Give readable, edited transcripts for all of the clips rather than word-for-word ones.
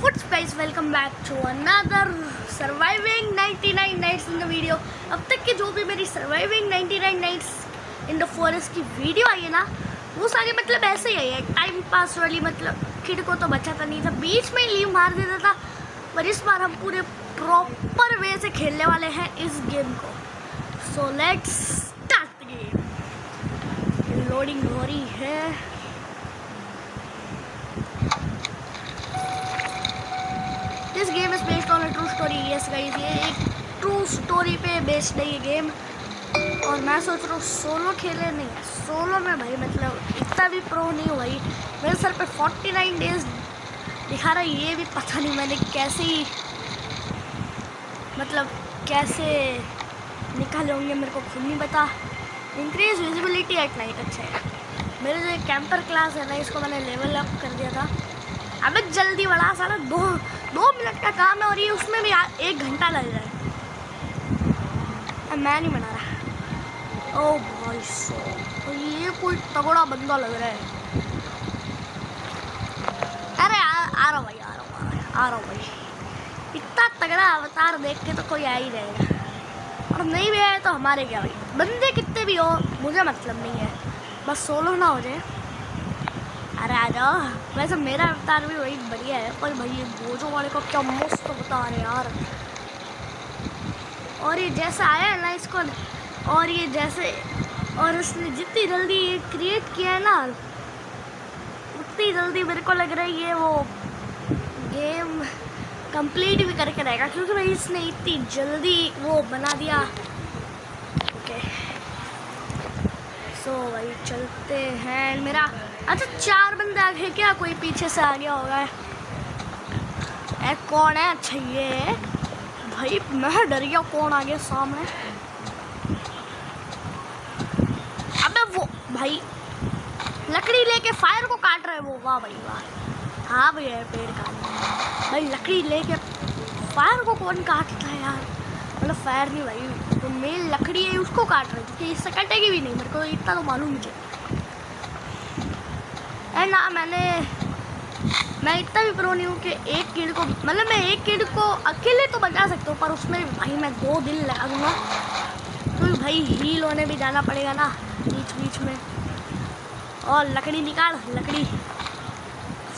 What's guys, welcome back to another surviving 99 nights in the video। अब तक की जो भी मेरी surviving 99 nights in the forest की वीडियो आई है ना, वो सारी मतलब ऐसे ही आई है, टाइम पास वाली। मतलब किड को तो बचाता नहीं था, बीच में लीव मार देता था। पर इस बार हम पूरे प्रॉपर वे से खेलने वाले हैं इस गेम को। So let's start the game. Loading हो रही है। This game is based on a true story. Yes guys, ये एक ट्रू स्टोरी पे बेस्ड है ये गेम। और मैं सोच रहा हूँ सोलो खेले, नहीं सोलो में भाई मतलब इतना भी प्रो नहीं हूँ भाई। मेरे सर पे 49 डेज दिखा रहा है, ये भी पता नहीं मैंने कैसे ही मतलब कैसे निकाले होंगे, मेरे को खुद नहीं पता। इंक्रीज विजिबिलिटी एट नाइट, अच्छा है। मेरे जो कैंपर क्लास है ना, इसको मैंने लेवल अप कर दिया था। अब जल्दी बढ़ा, सारा दो मिनट का काम है और ये उसमें भी 1 घंटा लग रहा है। अब मैं नहीं बना रहा। ओ भाई तो ये कोई तगड़ा बंदा लग रहा है। अरे आ रहा भाई, आ रहा भाई। इतना तगड़ा अवतार देख के तो कोई आ ही रहेगा, और नहीं भी आए तो हमारे क्या भाई। बंदे कितने भी हो मुझे मतलब नहीं है, बस सोलो ना हो जाए। अरे आ जाओ। वैसे मेरा अवतार भी वही बढ़िया है, पर भाई ये बोझों वाले को क्या मस्त बता रहे यार। और ये जैसा आया है ना इसको, और ये जैसे, और इसने जितनी जल्दी ये क्रिएट किया है ना, उतनी जल्दी मेरे को लग रहा है ये वो गेम कंप्लीट भी करके रहेगा, क्योंकि भाई इसने इतनी जल्दी वो बना दिया। ओके सो भाई चलते हैं। मेरा अच्छा 4 बंदे आगे, क्या कोई पीछे से आ गया होगा। कौन है? अच्छा ये है भाई, मैं डर गया कौन आ गया सामने। अबे वो भाई लकड़ी लेके फायर को काट रहे वो, वाह भाई वाह। हाँ भैया पेड़ काट भाई, लकड़ी लेके फायर को कौन काटता है यार। मतलब फायर नहीं भाई, तो मेन लकड़ी है उसको काट रहे, क्योंकि इससे कटेगी भी नहीं, मेरे को इतना तो मालूम मुझे। है ना, मैं इतना भी प्रो नहीं हूँ कि एक किड को, मतलब मैं एक किड को अकेले तो बचा सकता हूँ, पर उसमें भाई मैं 2 दिन लगा दूँगा, क्योंकि भाई हील होने भी जाना पड़ेगा ना बीच बीच में। और लकड़ी निकाल, लकड़ी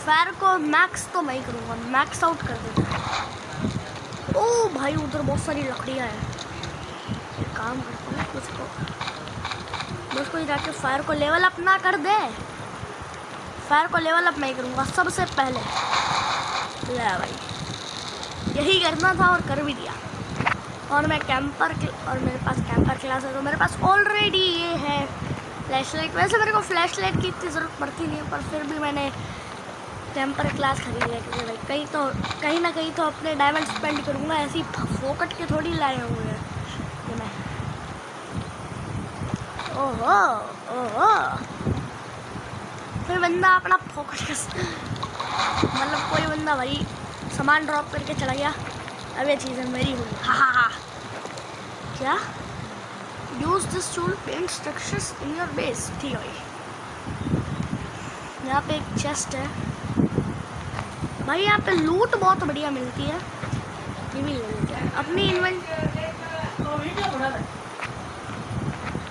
फायर को मैक्स तो मैं ही करूँगा, मैक्स आउट कर देता। ओ भाई उधर बहुत सारी लकड़ियाँ हैं। एक काम करता हूँ, उसको जाके फायर को लेवल अप ना कर दे। फायर को लेवल अप मैं करूँगा सबसे पहले। ले भाई, यही करना था और कर भी दिया। और मैं और मेरे पास कैंपर क्लास है, तो मेरे पास ऑलरेडी ये है फ्लैश लाइट। वैसे मेरे को फ्लैश लाइट की इतनी ज़रूरत पड़ती नहीं है, पर फिर भी मैंने कैंपर क्लास खरीद लिया, क्योंकि भाई कहीं ना कहीं तो अपने डायमंड स्पेंड करूँगा। ऐसे ही फोकट के थोड़ी लाए हुए हैं ये मैं। ओहो फिर बंदा अपना फोकट का मतलब कोई बंदा भाई सामान ड्रॉप करके चला गया। अब ये चीज़ें मेरी हुई। हा क्या? Use this tool paint structures in your base. ठीक है भाई, यहाँ पे एक चेस्ट है भाई, यहाँ पे लूट बहुत बढ़िया मिलती है। ये भी ले लेते हैं अपनी इन्वेंट।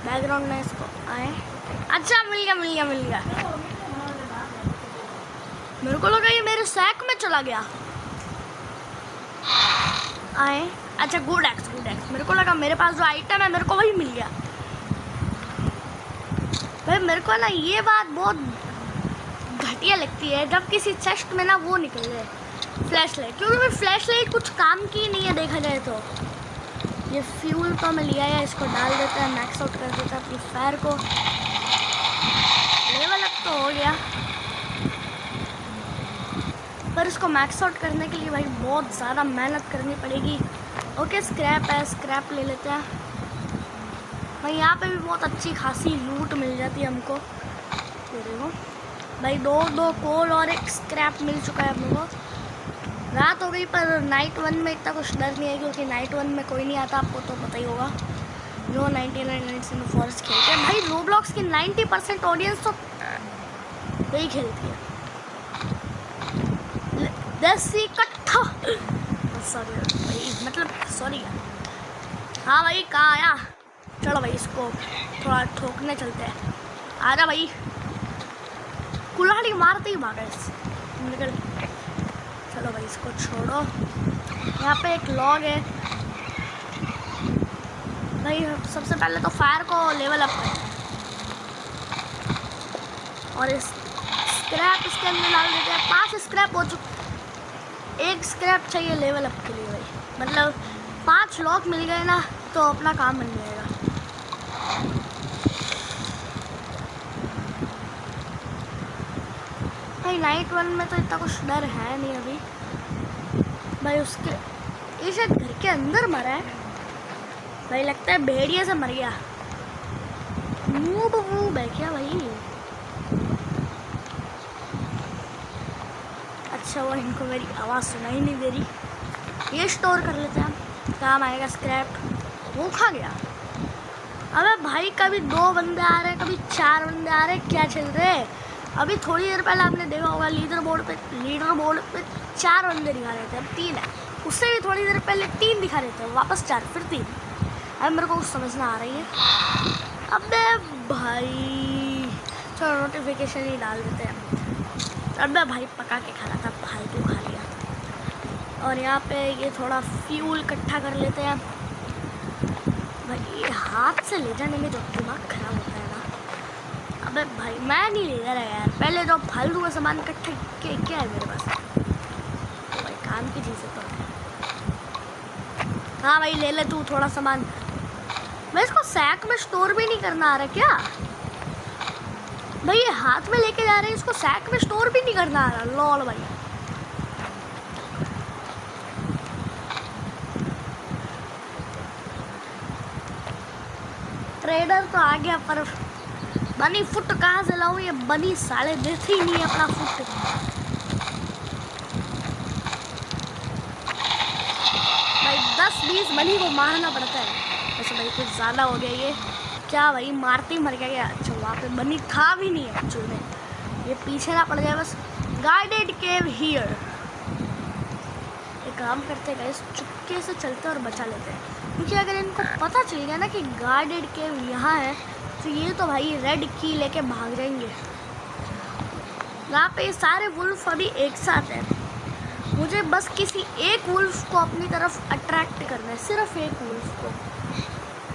बैकग्राउंड में इसको आए। अच्छा मिल गया। मेरे को लगा ये मेरे सैक में चला गया। आए, अच्छा गुड एक्स। मेरे को लगा मेरे पास जो आइटम है मेरे को वही मिल गया। भाई मेरे को ना ये बात बहुत घटिया लगती है जब किसी चेस्ट में ना वो निकल जाए फ्लैश लाइट, क्योंकि भाई फ्लैश लाइट कुछ काम की नहीं है देखा जाए तो। ये फ्यूल तो मैं लिया है, इसको डाल देता है, मैक्स आउट कर देता है अपनी फायर को। लेवल अप तो हो गया, पर इसको मैक्स आउट करने के लिए भाई बहुत ज़्यादा मेहनत करनी पड़ेगी। ओके स्क्रैप है, स्क्रैप ले लेते हैं भाई। यहाँ पे भी बहुत अच्छी खासी लूट मिल जाती है हमको। ये देखो भाई, 2 कोल और 1 स्क्रैप मिल चुका है अपने को। रात हो गई, पर नाइट 1 में इतना कुछ डर नहीं है, क्योंकि नाइट 1 में कोई नहीं आता, आपको तो पता ही होगा। जो 99 नाइट्स इन द फॉरेस्ट खेलते हैं भाई, रोब्लॉक्स की 90% ऑडियंस तो यही खेलती है। देसी कट्ठा, सॉरी भाई, मतलब सॉरी यार। हाँ भाई कहाँ आया, चलो भाई इसको थोड़ा ठोकने चलते हैं। आजा भाई, कुल्हाड़ी मारते ही भागा निकल। चलो भाई इसको छोड़ो। यहाँ पे एक लॉग है भाई, सबसे पहले तो फायर को लेवल अप करते हैं और इस स्क्रैप इसके अंदर डाल देते हैं। 5 स्क्रैप हो चुके, 1 स्क्रैप चाहिए लेवल अप के लिए भाई, मतलब 5 लॉक मिल गए ना तो अपना काम बन जाएगा। भाई नाइट 1 में तो इतना कुछ डर है नहीं अभी भाई। उसके ये शायद घर के अंदर मरा है भाई, लगता है भेड़िए से मर गया। मुँह है क्या भाई? अच्छा वो इनको मेरी आवाज़ सुनाई नहीं दे रही। ये स्टोर कर लेते हैं, काम आएगा स्क्रैप। वो खा गया। अबे भाई कभी 2 बंदे आ रहे हैं, कभी 4 बंदे आ रहे हैं, क्या चल रहे हैं? अभी थोड़ी देर पहले आपने देखा होगा लीडर बोर्ड पे 4 बंदे दिखा रहे थे, अब 3 है। उससे भी थोड़ी देर पहले 3 दिखा रहे थे, वापस 4 फिर 3। अब मेरे को कुछ समझना आ रही है। अबे भाई चलो नोटिफिकेशन ही डाल देते हैं। अबे भाई पका के खा रहा था, फालतू खा लिया। और यहाँ पे ये थोड़ा फ्यूल इकट्ठा कर लेते हैं भाई। ये हाथ से ले जाने में जो दिमाग खराब होता है ना। अबे भाई मैं नहीं ले जा रहा यार, पहले जो फालतू का सामान इकट्ठा क्या है मेरे पास, तो भाई काम की चीज़ें तो है। हाँ भाई ले ले तू थोड़ा सामान। मैं इसको सैक में स्टोर भी नहीं करना आ रहा क्या भाई? ये हाथ में लेके जा रहे हैं, इसको सैक में स्टोर भी नहीं करना आ रहा। लॉल भाई ट्रेडर तो आ गया, पर बनी फुट कहाँ से लाऊं? ये बनी साले देते ही नहीं है अपना फुट। भाई 10-20 बनी को मारना पड़ता है वैसे भाई, कुछ ज़्यादा हो गया ये। क्या भाई मारते ही मर गया? अच्छा वहाँ पे बनी था भी नहीं है एक्चुअल में, ये पीछे ना पड़ जाए बस। Guided cave here. एक काम करते गाइस, चुपके से चलते और बचा लेते हैं, क्योंकि अगर इनको पता चल गया ना कि गाइडेड केव यहाँ है तो ये तो भाई रेड की लेके भाग जाएंगे। यहाँ पे सारे वुल्फ अभी एक साथ हैं, मुझे बस किसी एक वुल्फ को अपनी तरफ अट्रैक्ट करना है, सिर्फ एक वुल्फ को,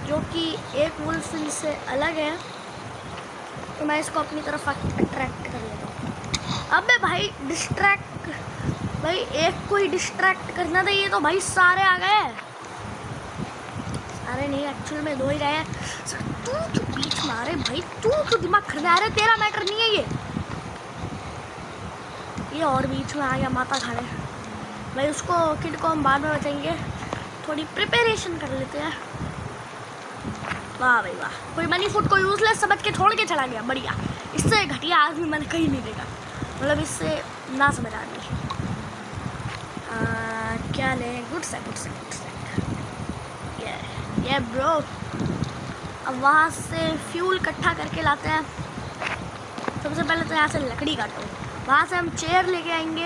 जो कि एक वुल्फ इनसे अलग है, तो मैं इसको अपनी तरफ अट्रैक्ट कर लेता हूँ। अबे भाई डिस्ट्रैक्ट, भाई एक को ही डिस्ट्रैक्ट करना था, ये तो भाई सारे आ गए। सारे नहीं एक्चुअल में 2 ही रहे हैं। तू क्यों बीच में आ रहे भाई? तू क्यों दिमाग खरीदा रहे? तेरा मैटर नहीं है ये और बीच में आ गया माता खाने भाई। उसको किड को हम बाद में बचाएंगे, थोड़ी प्रिपरेशन कर लेते हैं। वाह भाई वाह, कोई मनी फूड को यूजलेस समझ के छोड़ के चला गया, बढ़िया। इससे घटिया आदमी मैंने कहीं नहीं देखा, मतलब इससे ना समझ आदमी। क्या लें? गुड सेट ये ब्रो। अब वहाँ से फ्यूल इकट्ठा करके लाते हैं। सबसे पहले तो यहाँ से लकड़ी काटो, वहाँ से हम चेयर लेके आएंगे।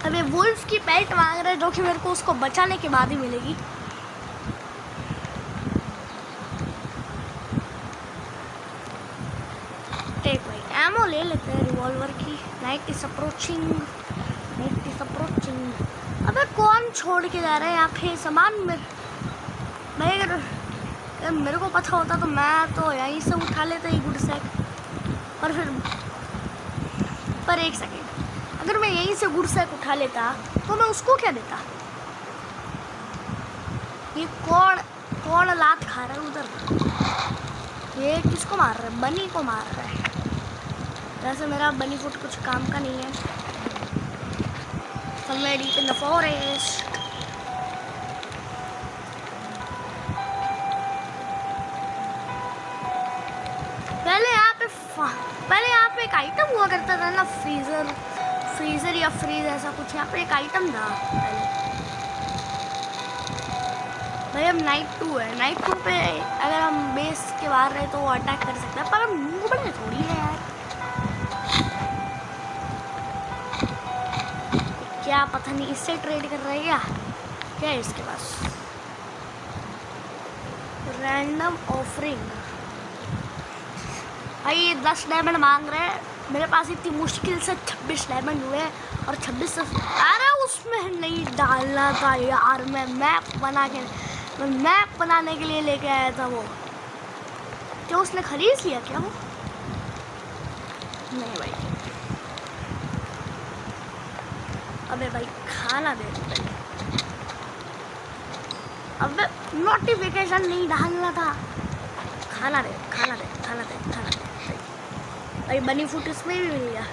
अब ये वुल्फ की पेट मांग रहे हैं, जो कि मेरे को उसको बचाने के बाद ही मिलेगी। टेक भाई एमो ले लेते हैं रिवॉल्वर की। Night is approaching. अबे कौन छोड़ के जा रहा है यहाँ पे सामान में? भाई अगर मेरे को पता होता तो मैं तो यहीं से उठा लेता ही गुड सेक। पर एक सेकेंड, अगर मैं यहीं से गुड सेक उठा लेता तो मैं उसको क्या देता? ये कौन लात खा रहा है उधर? ये किसको मार रहा है? बनी को मार रहा है। वैसे मेरा बनी फुट कुछ काम का नहीं है। somewhere deep in the forest। पहले यहाँ पे एक आइटम हुआ करता था ना, फ्रीजर या फ्रीज ऐसा कुछ। यहाँ पे एक आइटम था पहले भाई अब नाइट 2 है, नाइट 2 पे अगर हम बेस के बाहर रहे तो वो अटैक कर सकता है, पर हम मुंह बड़े थोड़ी है यार। क्या पता नहीं इससे ट्रेड कर रहे हैं क्या है इसके पास। रैंडम ऑफरिंग, भाई ये 10 डायमंड मांग रहे हैं, मेरे पास इतनी मुश्किल से 26 डायमंड हुए और 26 से अरे उसमें नहीं डालना था यार। मैं मैप बनाने के लिए लेके आया था वो। क्या उसने खरीद लिया क्या वो? नहीं भाई। अबे भाई खाना दे दे। अबे नोटिफिकेशन नहीं डालना था। खाना दे खाना दे खाना दे खाना दे भाई। बनी फूड इसमें भी मिल गया,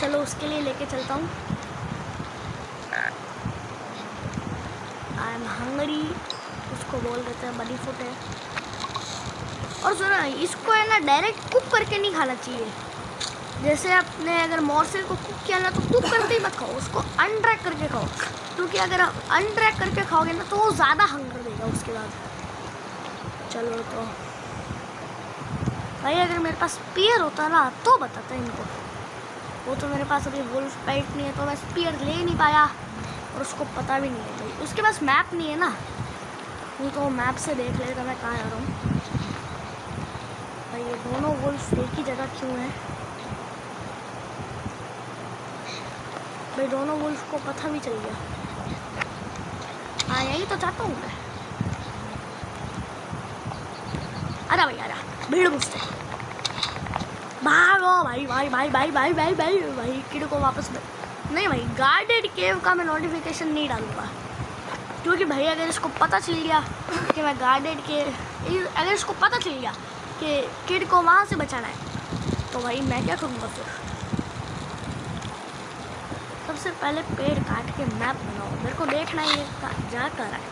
चलो उसके लिए लेके चलता हूँ। आई एम हंगरी उसको बोल देते हैं, बनी फूड है। और सुनो इसको है ना डायरेक्ट कुक करके नहीं खाना चाहिए। जैसे आपने अगर मॉर्सेल को कुक किया ना तो कुक करते ही मत खाओ, उसको अनड्रैक करके खाओ, क्योंकि अगर आप अनड्रैक करके खाओगे ना तो वो ज़्यादा हंगर देगा उसके बाद। चलो तो भाई अगर मेरे पास स्पीयर होता ना तो बताता इनको। वो तो मेरे पास अभी वुल्फ बाइट नहीं है तो मैं स्पीयर ले नहीं पाया और उसको पता भी नहीं है भाई। उसके पास मैप नहीं है ना, नहीं तो मैप से देख लेगा मैं कहाँ जा रहा हूँ। भाई ये दोनों वुल्फ एक ही जगह क्यों है भाई? दोनों वुल्फ को पता भी चल गया। हाँ यही तो चाहता हूँ मैं। अरे भाई अरे भीड़ मुझसे भागो भाई भाई भाई भाई भाई भाई भाई भाई किड को वापस नहीं भाई। गार्डेड केव का मैं नोटिफिकेशन नहीं डालूंगा, क्योंकि भाई अगर इसको पता चल गया कि मैं गार्डेड के अगर इसको पता चल गया कि किड को वहाँ से बचाना है तो भाई मैं क्या करूँगा फिर। सबसे पहले पेड़ काट के मैप बनाओ, मेरे को देखना ही जा कर रहा है।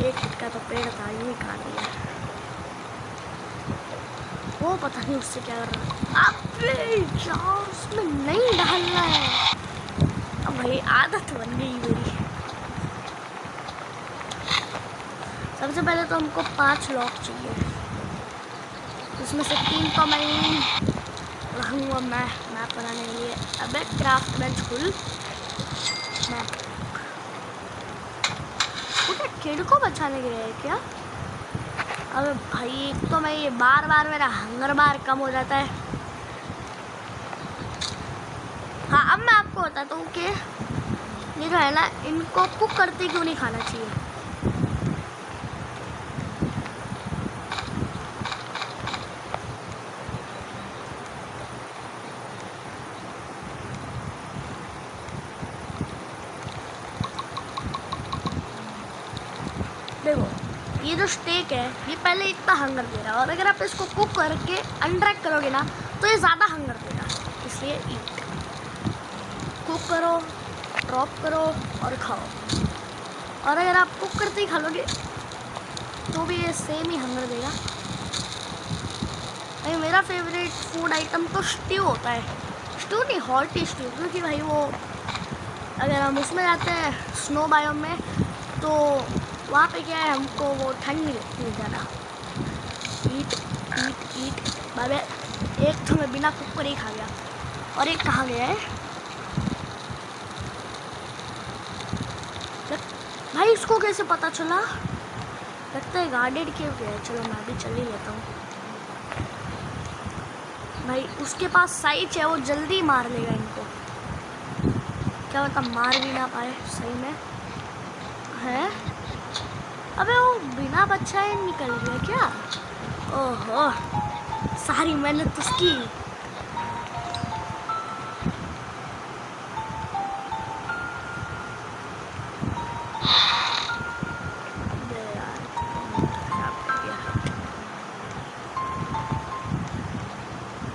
एक हिट का तो पेड़ था यूँ ही काट दिया, वो पता नहीं उससे क्या कर रहा है। अबे यार उसमें नहीं डालना है। अब भाई आदत बन गई मेरी। सबसे पहले तो हमको 5 लॉक चाहिए, उसमें से 3 तो मैं रहूँगा मैं मैप बनाने के लिए। अबे क्राफ्ट बेंच खुल मैप। वो किड को बचाने के लिए है क्या? अबे भाई एक तो मैं ये बार बार मेरा हंगर बार कम हो जाता है। हाँ अब मैं आपको बताता हूँ कि ये जो है ना इनको कुक करते क्यों नहीं खाना चाहिए। देखो ये जो स्टेक है ये पहले इतना हंगर दे रहा है, और अगर आप इसको कुक करके अनड्रैक करोगे ना तो ये ज़्यादा हंगर देगा। इसलिए ईट कुक करो, ड्रॉप करो और खाओ। और अगर आप कुक करते ही खा लोगे तो भी ये सेम ही हंगर देगा। भाई मेरा फेवरेट फूड आइटम तो स्ट्यू होता है। स्ट्यू नहीं हॉट स्ट्यू, क्योंकि भाई वो अगर हम उसमें जाते हैं स्नो बायोम में तो वहाँ पे क्या है हमको वो ठंड नहीं लगती है ज़्यादा। ईट ईट ईट बाबे। एक तो मैं बिना कुक कर ही खा गया, और एक कहाँ गया है भाई? इसको कैसे पता चला? लगता है गार्डेड केव गया है। चलो मैं भी चल ही लेता हूँ भाई। उसके पास साइज है, वो जल्दी मार लेगा इनको। क्या पता मार भी ना पाए सही में है। अबे वो बिना बच्चा ही निकल गया क्या? ओहो सारी मेहनत उसकी।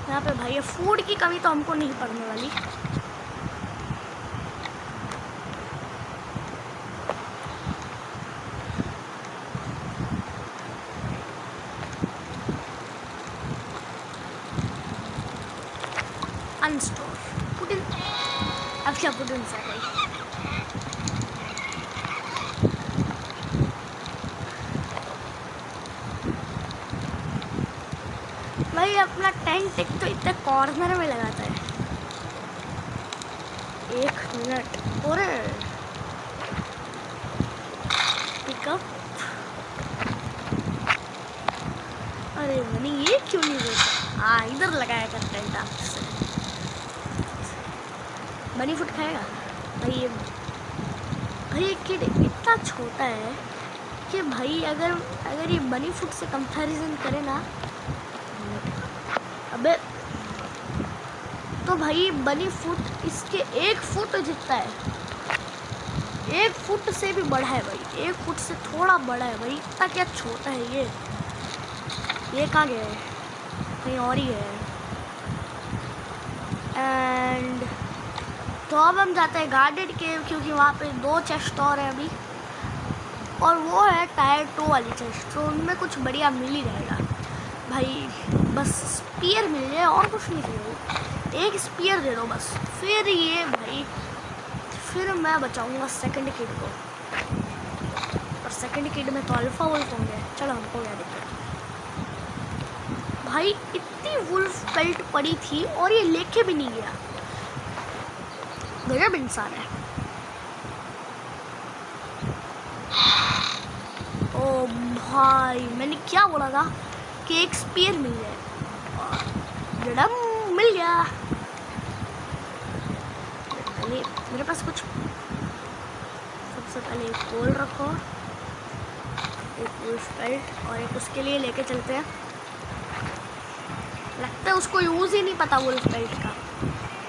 यहाँ पे भाई फूड की कमी तो हमको नहीं पड़ने वाली। अनस्टोर पुट इन। अब क्या पुट इन से भाई? भाई अपना टेंट एक तो इतने कॉर्नर में लगाता है। 1 मिनट और पिकअप। अरे मनी ये क्यों नहीं देता? हाँ इधर लगाया कर टेंट आपसे। बनी फुट खाएगा भाई ये किड इतना छोटा है कि भाई अगर ये बनी फुट से कंपैरिजन करे ना, अबे तो भाई बनी फुट इसके 1 फुट जितना है, 1 फुट से भी बड़ा है भाई, 1 फुट से थोड़ा बड़ा है भाई। इतना क्या छोटा है ये कहाँ गया है? कहीं और ही है। एंड तो अब हम जाते हैं गार्डेड केव, क्योंकि वहाँ पे 2 चेस्ट और है अभी, और वो है टायर 2 वाली चेस्ट, तो उनमें कुछ बढ़िया मिल ही जाएगा भाई। बस स्पीयर मिल जाए और कुछ नहीं चाहिए, 1 स्पीयर दे दो बस। फिर ये भाई फिर मैं बचाऊंगा सेकंड किड को, और सेकंड किड में तो अल्फा वुल्फ होंगे। चलो हमको क्या दिक्कत भाई, इतनी वुल्फ बेल्ट पड़ी थी और ये लेके भी नहीं गया। गजब इंसान है। ओ भाई मैंने क्या बोला था कि 1 स्पीयर मिल जाए, जड़म मिल गया। मेरे पास कुछ, सबसे पहले एक पोल रखो, एक वुल्फ बेल्ट और एक उसके लिए लेके चलते हैं। लगता है उसको यूज़ ही नहीं पता वुल्फ बेल्ट का,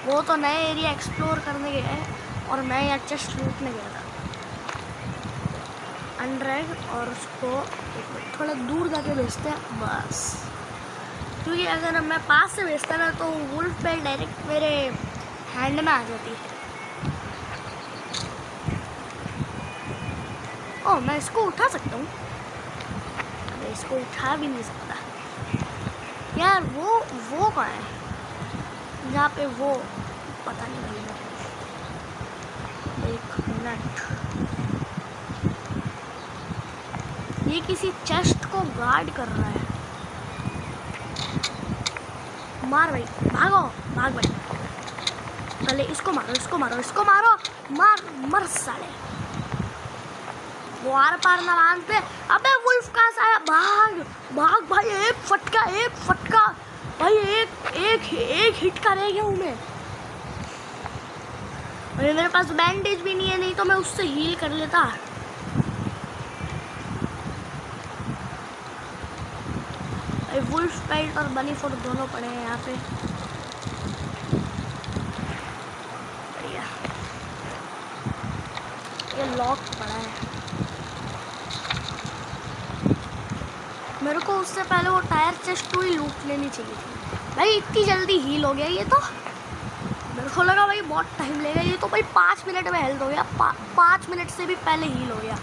वो तो नए एरिया एक्सप्लोर करने गया है और मैं यहाँ चेस्ट लूटने गया था अनड्रैग, और उसको थोड़ा दूर जाके भेजते हैं बस, क्योंकि अगर मैं पास से भेजता ना तो वुल्फ बेल्ट डायरेक्ट मेरे हैंड में आ जाती है। ओह मैं इसको उठा सकता हूँ, मैं इसको उठा भी नहीं सकता यार। वो कहाँ है जहाँ पे वो, पता नहीं भाई। 1 मिनट, ये किसी चेस्ट को गार्ड कर रहा है। मार भाई, भागो भाग भाई, पहले इसको मारो इसको मारो इसको मारो, मर साले। वो आर पार ना मानते। अबे वुल्फ कहाँ से आया? भाग भाई, 1 फटका भाई, एक हिट का रह गया हूँ मैं। अरे मेरे पास बैंडेज भी नहीं है, नहीं तो मैं उससे हील कर लेता। वुल्फ बेल्ट और बनी फुट दोनों पड़े हैं यहाँ पे। बढ़िया, ये लॉक पड़ा है। मेरे को उससे पहले वो टायर चेस्ट ही लूट लेनी चाहिए थी भाई। इतनी जल्दी हील हो गया ये तो, मेरे को लगा भाई बहुत टाइम लगेगा। ये तो भाई 5 मिनट में हेल्थ हो गया, 5 मिनट से भी पहले हील हो गया।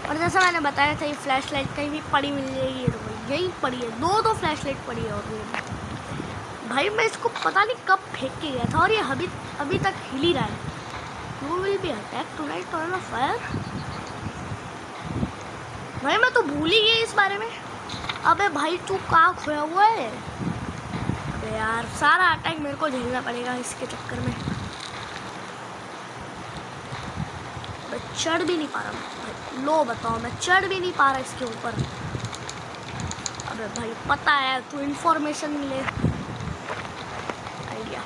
और जैसा मैंने बताया था ये फ्लैश लाइट कहीं भी पड़ी मिल जाएगी, तो भाई यही पड़ी है, 2 फ्लैश लाइट पड़ी है। और भाई मैं इसको पता नहीं कब फेंक के गया था और ये अभी तक हिल ही रहा है। You will be attack tonight on a fire. भाई मैं तो भूल ही गई इस बारे में। अबे भाई तू कहाँ खोया हुआ है? अबे यार सारा अटैक मेरे को झेलना पड़ेगा इसके चक्कर में। मैं चढ़ भी नहीं पा रहा। लो बताओ, मैं चढ़ भी नहीं पा रहा इसके ऊपर। अबे भाई पता है तू इन्फॉर्मेशन मिले। Idea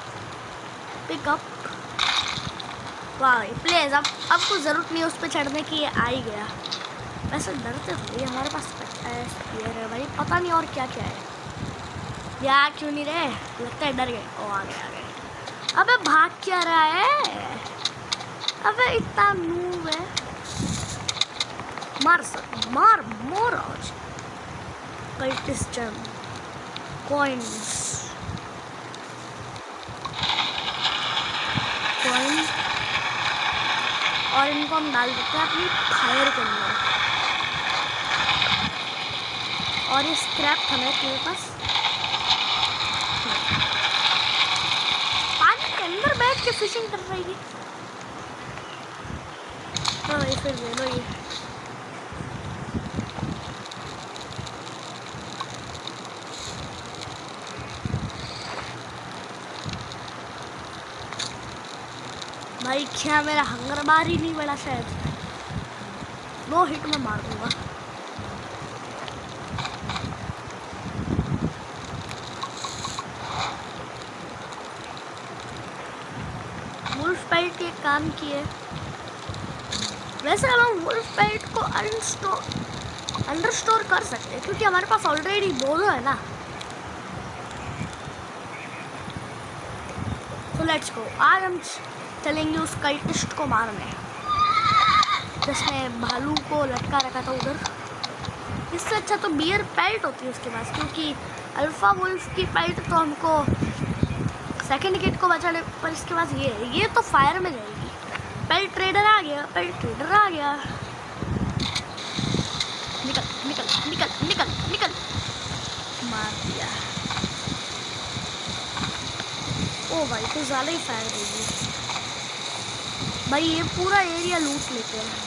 pickup. वाह प्लीज, अब कुछ ज़रूरत नहीं है उस पर चढ़ने की, ये आ ही गया। वैसे डरते थोड़ी, हमारे पास स्पीयर है भाई, पता नहीं और क्या क्या है। या क्यों नहीं रहे, लगता है डर गए। ओ आ गए। अबे भाग क्या रहा है? अबे इतना नूब है। मार मोर आज। कल्टिस जम कॉइन्स और इनको हम डाल देते हैं अपनी फायर के अंदर। और ये स्क्रैप हमें मेरे पास पानी के अंदर बैठ के फिशिंग कर रही है। हाँ भाई फिर ले लो ये। भाई क्या मेरा हंगर बार ही नहीं बढ़ा शायद। 2 हिट में मार दूंगा। वुल्फ पेल्ट ये काम किए। वैसे हम वुल्फ पेल्ट को अंडरस्टोर कर सकते हैं क्योंकि हमारे पास ऑलरेडी बोलो है ना। तो लेट्स गो। आज हम चलेंगे उस कल्टिस्ट को मारने जिसने भालू को लटका रखा था उधर। इससे अच्छा तो बियर पेल्ट होती है उसके पास, क्योंकि अल्फा वुल्फ की पेल्ट तो हमको सेकंड किट को बचाने, पर इसके पास ये तो फायर में जाएगी। पेल्ट ट्रेडर आ गया, पेल्ट ट्रेडर आ गया। निकल निकल निकल निकल निकल, मार दिया। ओ भाई तो ज़्यादा ही फायर देगी भाई। ये पूरा एरिया लूट लेते हैं।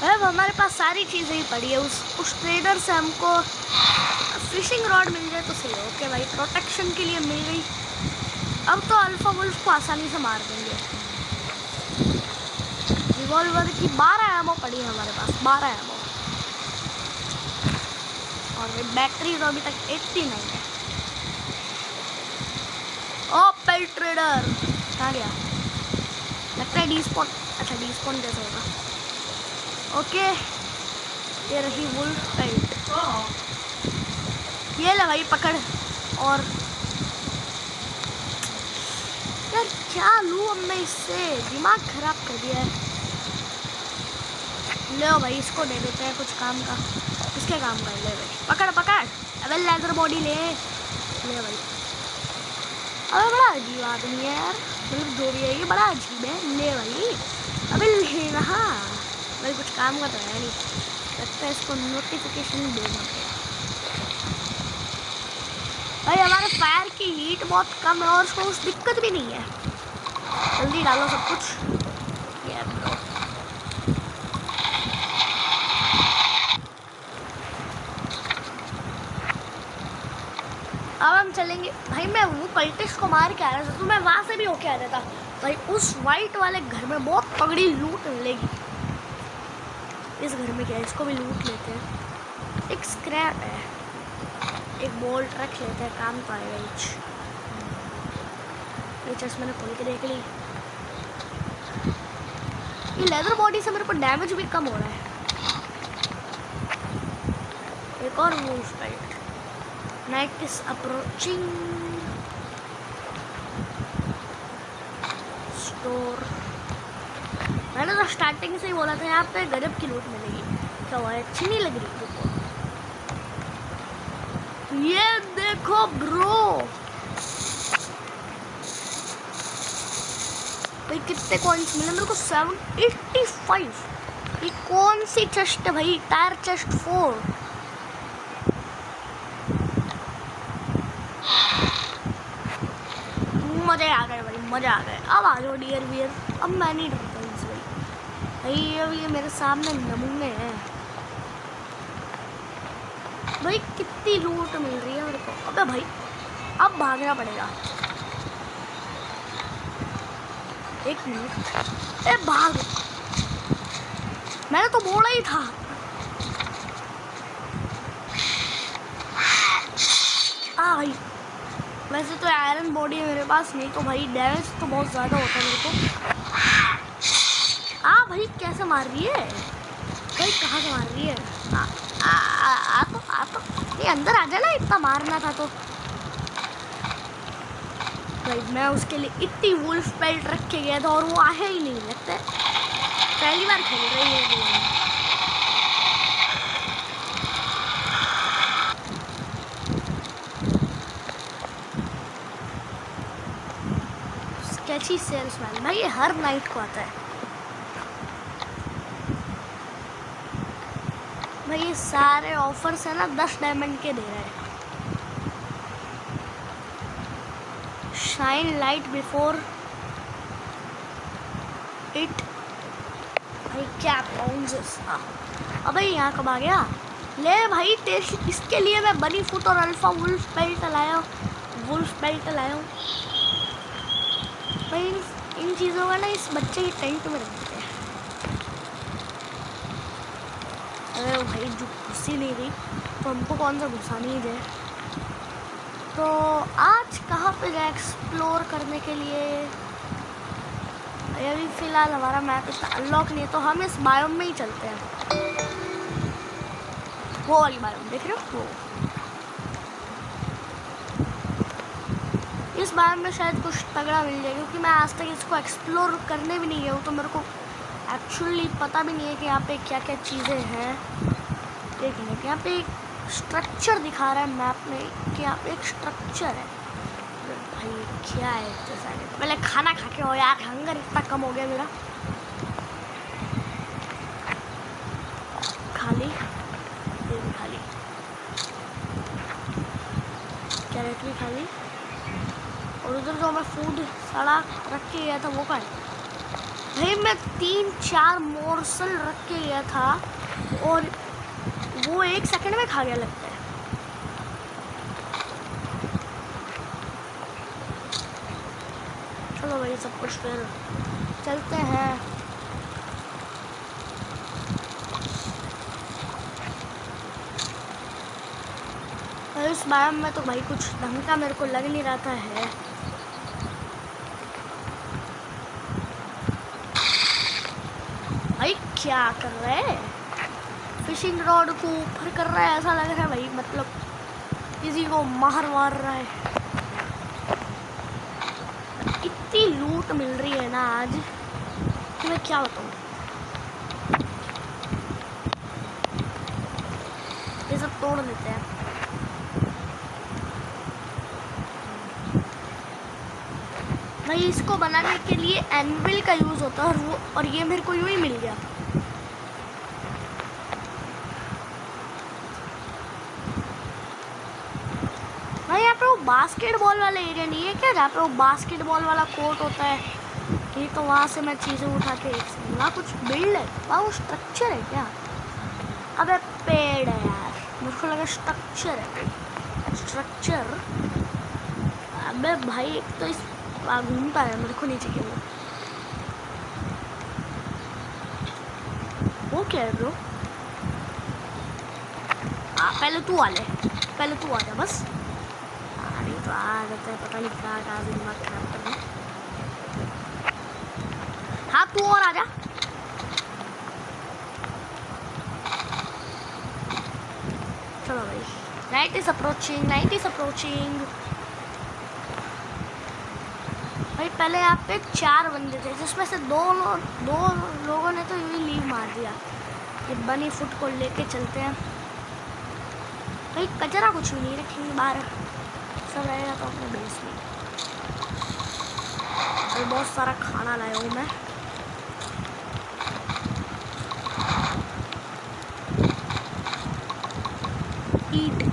अब हमारे पास सारी चीज़ें ही पड़ी है। उस ट्रेडर से हमको फिशिंग रॉड मिल जाए तो सही है। ओके भाई, प्रोटेक्शन के लिए मिल गई। अब तो अल्फा वुल्फ को आसानी से मार देंगे। रिवॉल्वर की 12 एमो पड़ी है हमारे पास, 12 एमो। और बैटरी तो अभी तक 89 है। ओ पेल्ट ट्रेडर कहाँ गया? लगता है डीस्पॉन। अच्छा डीस्पॉन कैसे होगा? ओके ये रही वुल्फ पेल्ट। ये ले भाई पकड़। और यार क्या लूँ अब मैं इससे? दिमाग खराब कर दिया है। ले भाई इसको दे देते हैं कुछ काम का। इसके काम का ले भाई, पकड़ पकड़। अबे लेदर बॉडी ले भाई। अबे बड़ा अजीब आदमी है यार, मतलब जो भी है ये बड़ा अजीब है। ले भाई, अबे ले रहा भाई, कुछ काम का तो है नहीं। लगता है इसको नोटिफिकेशन देना पड़ेगा। भाई हमारे फायर की हीट बहुत कम है और उसको कुछ दिक्कत भी नहीं है। जल्दी डालो सब कुछ। ये अब हम चलेंगे भाई। मैं वो कल्टिस्ट को मार के आ रहा था तो मैं वहाँ से भी होके आ रहा था भाई। उस वाइट वाले घर में बहुत तगड़ी लूट मिलेगी। इस घर में क्या है, इसको भी लूट लेते हैं। एक स्क्रैप है, एक बोल्ट रख लेते हैं, काम तो आएगा। ये चेस्ट मैंने खोल के देख ली। ये लेदर बॉडी से मेरे को डैमेज भी कम हो रहा है। एक और wolf pelt. Night is approaching. Store. मैंने तो स्टार्टिंग से ही बोला था यहाँ पे गजब की लूट मिलेगी। क्या हुआ है? अच्छी नहीं लग रही तुमको? ये देखो ब्रो भाई, कितने कॉइन्स मिले मेरे को? 785। ये कौन सी चेस्ट है भाई? Tyre chest 4। मजे आ गए भाई, मजा आ गए। अब आ जाओ डियर वियर। अब मैं नहीं डरता इनसे भाई। अब ये मेरे सामने नमूने हैं भाई। कितनी लूट मिल रही है मेरे को। अबे भाई अब भागना पड़ेगा। एक मिनट, ए भाग। मैंने तो बोला ही था। भाई वैसे तो आयरन बॉडी है मेरे पास, नहीं तो भाई डैमेज तो बहुत ज़्यादा होता है मेरे को। भाई कैसे मार रही है भाई? कहाँ से मार रही है? आ तो ये अंदर आ जाना। इतना मारना था तो भाई मैं उसके लिए इतनी वुल्फ पेल्ट रख के गया था और वो आया ही नहीं। लगता है पहली बार खेल रही है। स्केची सेल्समैन भाई, ये हर नाइट को आता है भाई। ये सारे ऑफर्स है ना 10 डायमंड के दे रहे हैं। शाइन लाइट बिफोर इट भाई। क्या पाउंड्स? अबे यहाँ कब आ गया? ले भाई तेरे इसके लिए मैं बनी फुट और अल्फा वुल्फ बेल्ट लाया हूँ भाई। इन चीज़ों का ना इस बच्चे के टेंट में रख देते हैं। अरे भाई जो घुसी नहीं रही तो हमको कौन सा घुसानी ही दे। तो आज कहाँ पे जाए एक्सप्लोर करने के लिए? अभी फ़िलहाल हमारा मैप इतना अनलॉक नहीं है तो हम इस बायोम में ही चलते हैं। वो वाली बायोम देख रहे हो? वो इस बायोम में शायद कुछ तगड़ा मिल जाए, क्योंकि मैं आज तक इसको एक्सप्लोर करने भी नहीं गया हूँ तो मेरे को एक्चुअली पता भी नहीं है कि यहाँ पे क्या क्या चीज़ें हैं। देखिए यहाँ पे एक स्ट्रक्चर दिखा रहा है मैप में कि यहाँ पे एक स्ट्रक्चर है। भाई क्या है इतने सारे? पहले खाना खा के हो यार, हंगर इतना कम हो गया मेरा। खाली खाली कैरेट भी खाली, और उधर जो मैं फूड सड़ा रख के गया था वो का है भाई। मैं 3-4 मोरसल रख के गया था और वो 1 सेकंड में खा गया लगता है। चलो भाई सब कुछ फिर चलते हैं। इस बायोम में तो भाई कुछ ढंग का मेरे को लग नहीं रहा था है। भाई क्या कर रहे हैं? फिशिंग रॉड को ऊपर कर रहा है, ऐसा लग रहा है भाई मतलब किसी को मार रहा है। इतनी लूट मिल रही है ना आज कि मैं क्या बताऊँ। ये सब तोड़ देते हैं। भाई इसको बनाने के लिए एनविल का यूज़ होता है और ये मेरे को यूँ ही मिल गया। भाई यहाँ पे वो बास्केटबॉल वाला एरिया नहीं है क्या, जहाँ पे वो बास्केटबॉल वाला कोर्ट होता है? ये तो वहाँ से मैं चीज़ें उठा के वहाँ कुछ बिल्ड है, वहाँ वो स्ट्रक्चर है क्या? अबे पेड़ है यार, मेरे को लगा स्ट्रक्चर है। स्ट्रक्चर अबे भाई एक तो इस घूमता है, मेरे को नहीं चाहिए वो क्या है ब्रो? पहले तू आ जा बस। अरे तो आ जाता है, पता नहीं कहाँ दिमाग खराब कर रहा है। हाँ तू और आ जा। चलो भाई नाइट इज अप्रोचिंग। भाई पहले यहाँ पे 4 बंदे थे जिसमें से दो लोगों ने तो यूँ लीव मार दिया। ये बनी फुट को लेके चलते हैं भाई। कचरा कुछ भी नहीं रखेंगे बाहर, सब रहेगा तो अपने बेस में। और बहुत सारा खाना लाया हूँ मैं। ईट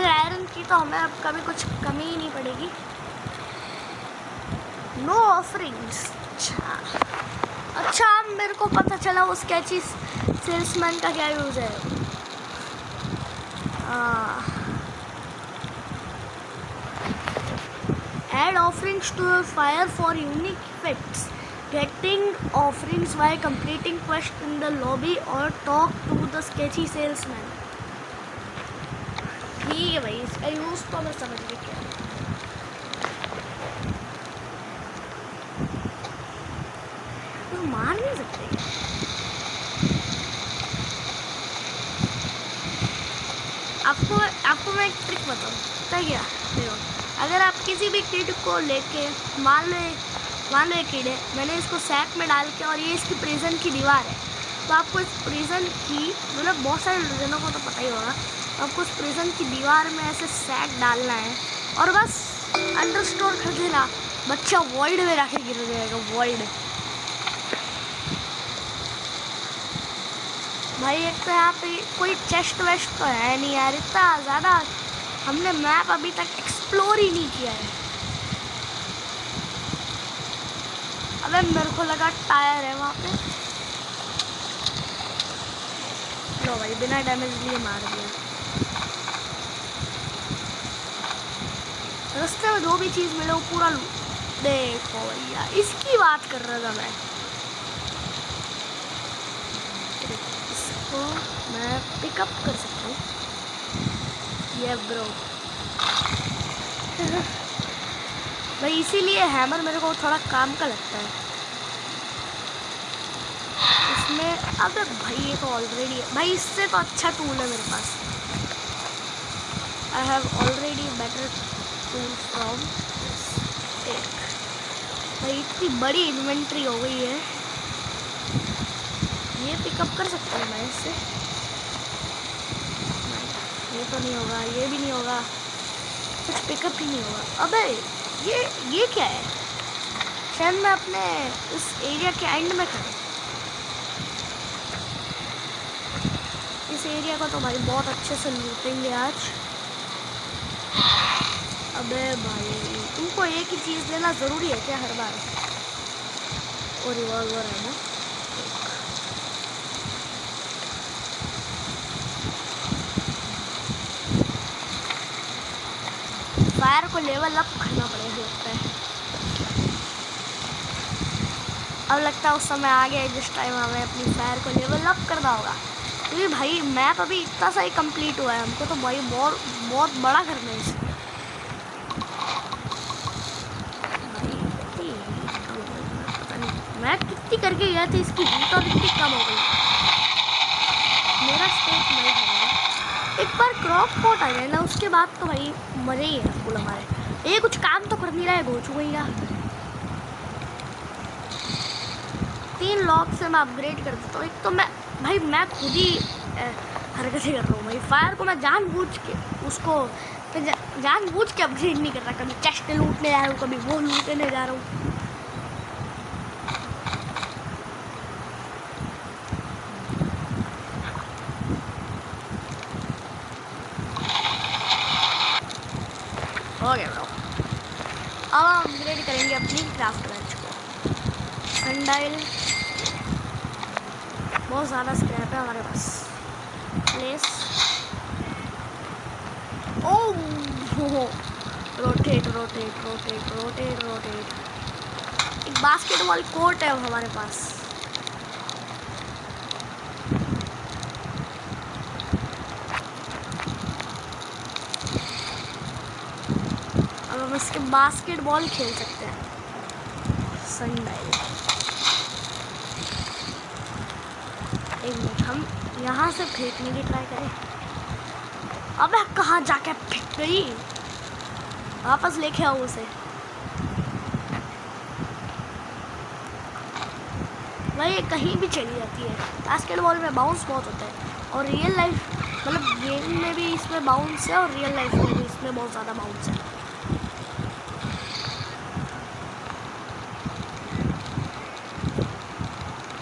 आयरन की तो हमें अब कभी कुछ कमी ही नहीं पड़ेगी। No offerings. अच्छा मेरे को पता चला वो स्केची सेल्समैन का क्या यूज़ है। Add offerings to your fire for unique effects. Getting offerings while completing quest in the lobby or talk to the sketchy salesman. ठीक है भाई, इसका यूज़ तो मैं समझ गया क्या है। तो मार नहीं सकते। आपको मैं एक ट्रिक बताऊँ, पता क्या? देखो अगर आप किसी भी किड को लेके मान लो एक किड है, मैंने इसको सैक में डाल के, और ये इसकी प्रिजन की दीवार है, तो आपको इस प्रिजन की मतलब बहुत सारे जनों को तो पता ही होगा, आपको उस प्रिजन की दीवार में ऐसे सैक डालना है और बस अंडर स्टोर कर देना बच्चा वॉइड में जाके गिर जाएगा, वॉइड। भाई एक तो यहाँ पे कोई चेस्ट वेस्ट तो है नहीं यार, इतना ज़्यादा हमने मैप अभी तक एक्सप्लोर ही नहीं किया है। अबे मेरे को लगा टायर है वहाँ पे। लो भाई बिना डैमेज लिए मार दिया। रास्ते में जो भी चीज़ मिले वो पूरा देखो भैया, इसकी बात कर रहा था मैं। इसको मैं पिकअप कर सकता हूँ, ये ब्रो। भाई इसीलिए हैमर मेरे को थोड़ा काम का लगता है इसमें। अब भाई ये तो ऑलरेडी है भाई, इससे तो अच्छा टूल है मेरे पास। I have already better tool from एक। भाई इतनी बड़ी इन्वेंट्री हो गई है, ये पिकअप कर सकता हूँ मैं इससे। ये तो नहीं होगा, ये भी नहीं होगा, कुछ पिकअप ही नहीं होगा। अबे ये क्या है? शायद मैं अपने इस एरिया के एंड में खड़ा। इस एरिया को तो भाई बहुत अच्छे से लूटेंगे आज। अबे भाई तुमको एक ही चीज़ लेना ज़रूरी है क्या हर बार? और रिवॉल्वर है ना। फायर को लेवल अप करना पड़ेगा लगता है। अब लगता है उस समय आ गया जिस टाइम हमें अपनी फायर को लेवल अप करना होगा, क्योंकि भाई मैप अभी इतना सा ही कंप्लीट हुआ है। हमको तो भाई बहुत बहुत बड़ा करना है इसे। पता नहीं मैं कितनी करके गया था, इसकी हीट और इतनी कम हो गई। मेरा स्टेट नहीं है। एक बार क्रॉप पोर्ट आ जाए ना, उसके बाद तो भाई मज़े ही है फुल हमारे। ये कुछ काम तो कर नहीं रहा है गोचू भैया। 3 लॉक से मैं अपग्रेड कर देता हूँ। एक तो मैं खुद ही हरकतें कर रहा हूँ भाई। फायर को मैं जानबूझ के उसको जानबूझ के अपग्रेड नहीं कर रहा। कभी चेस्ट लूटने जा रहा हूँ, कभी वो लूटने जा रहा हूँ। हो गया ब्रो। अब हम अपग्रेड करेंगे अपनी क्राफ्ट बेंच को। सनडाइल बहुत ज़्यादा स्क्रैप है हमारे पास। Place oh rotate rotate rotate rotate rotate. एक बास्केटबॉल कोर्ट है हमारे पास। अब हम इसके बास्केटबॉल खेल सकते हैं। सनडाइल एक मिनट, हम यहाँ से फेंकने की ट्राई करें। अबे कहाँ जाके फेंक गई? वापस लेके आओ उसे। भाई कहीं भी चली जाती है। बास्केटबॉल में बाउंस बहुत होता है, और रियल लाइफ मतलब गेम में भी इसमें बाउंस है, और रियल लाइफ में भी इसमें बहुत ज़्यादा बाउंस है।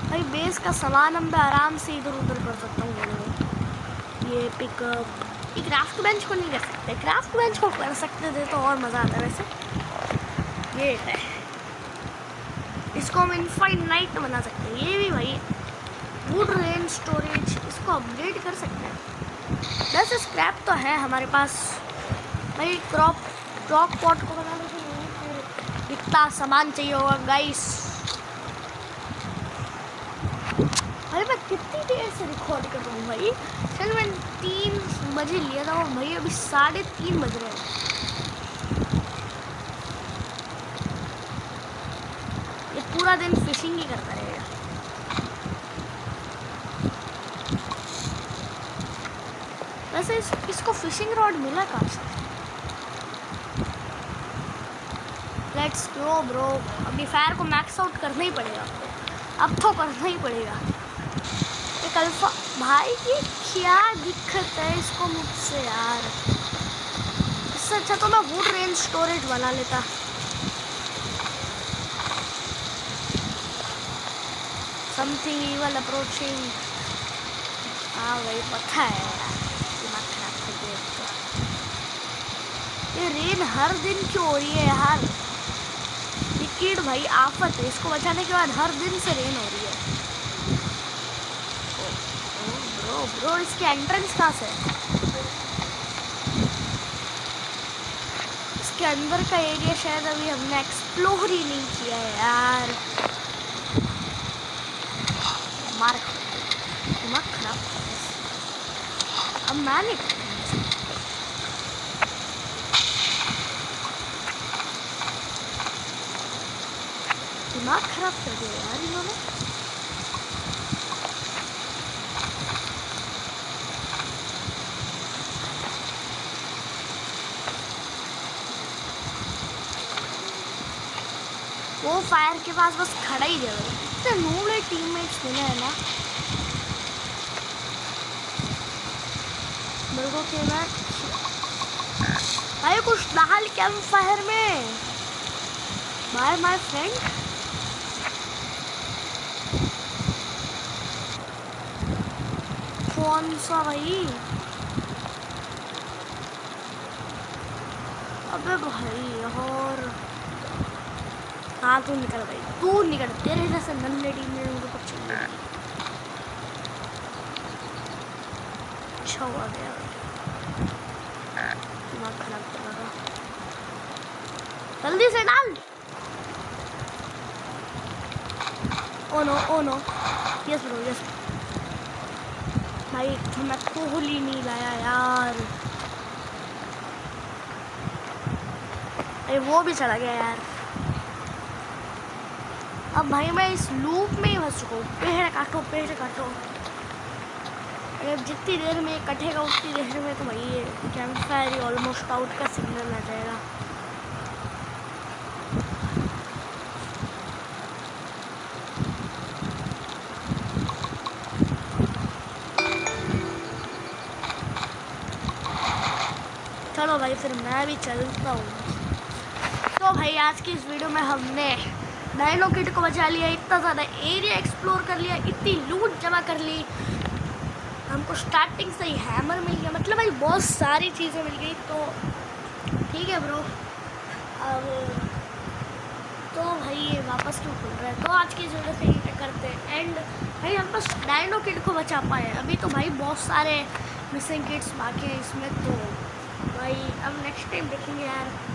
भाई बेस का सामान हम आराम से इधर उधर कर सकता हूँ। ये पिकअप, ये क्राफ्ट बेंच को नहीं कर सकते। क्राफ्ट बेंच को कर सकते थे तो और मज़ा आता है वैसे। ये है, इसको हम इनफाइनाइट बना सकते हैं। ये भी भाई वुड रेन स्टोरेज, इसको अपग्रेड कर सकते हैं। वैसे स्क्रैप तो है हमारे पास भाई। क्रॉप पॉट को बनाने के लिए इतना सामान चाहिए होगा गाइस। भाई मैं कितनी देर से रिकॉर्ड कर रहा हूँ भाई। चल मैं 3 बजे लिया था, और भाई अभी 3:30 बज रहे हैं। ये पूरा दिन फिशिंग ही करता रहेगा। वैसे इसको फिशिंग रॉड मिला कहाँ से? Let's go bro. अभी फायर को मैक्स आउट करना ही पड़ेगा, अब तो करना ही पड़ेगा। एक अल्फा भाई, ये क्या दिक्कत है इसको मुझसे यार। इससे अच्छा तो मैं वुड रेन स्टोरेज बना लेता। Something evil approaching. हाँ भाई पता है यार, दिमाग खराब कर दिया इसको। ये रेन हर दिन क्यों हो रही है यार? ये किड भाई आफत है, इसको बचाने के बाद हर दिन से रेन हो रही है। ब्रो ब्रो इसके एंट्रेंस कहाँ से है? इसके अंदर का एरिया शायद अभी हमने एक्सप्लोर ही नहीं किया है यार। मार दिमाग खराब। अब मैं नहीं, दिमाग खराब कर दिया यार इन्होंने। वो फायर के पास बस खड़ा ही रहे। इतने नूबड़े टीममेट्स मिले हैं ना मेरे को कि मैं भाई कुछ डाल कैंप फायर में। Bye my friend. कौन सा भाई? अबे भाई और हाँ तू निकल भाई, तू निकल। तेरे जैसे नन्हे टीम में उनको कुछ चाहिए। अच्छा हुआ गया, दिमाग खराब कर रहा। जल्दी से डाल। Oh no yes bro yes भाई, तो मैं कोहली नहीं लाया यार। अरे वो भी चला गया यार। अब भाई मैं इस लूप में ही फंस चुका हूँ। पेड़ काटो पेड़ काटो। जितनी देर में कटेगा उतनी देर में तो भाई ये कैंप फायर ऑलमोस्ट आउट का सिग्नल आ जाएगा। चलो भाई फिर मैं भी चलता हूँ। तो भाई आज की इस वीडियो में हमने डायनो किड को बचा लिया, इतना ज़्यादा एरिया एक्सप्लोर कर लिया, इतनी लूट जमा कर ली, हमको स्टार्टिंग से ही हैमर मिल गया, मतलब भाई बहुत सारी चीज़ें मिल गई। तो ठीक है ब्रो। अब तो भाई ये वापस क्यों खुल रहा है? तो आज की इस वीडियो से ही करते हैं एंड। भाई हम बस डायनो किड को बचा पाए अभी, तो भाई बहुत सारे मिसिंग किड्स बाकी हैं इसमें। तो भाई अब नेक्स्ट टाइम देखेंगे यार।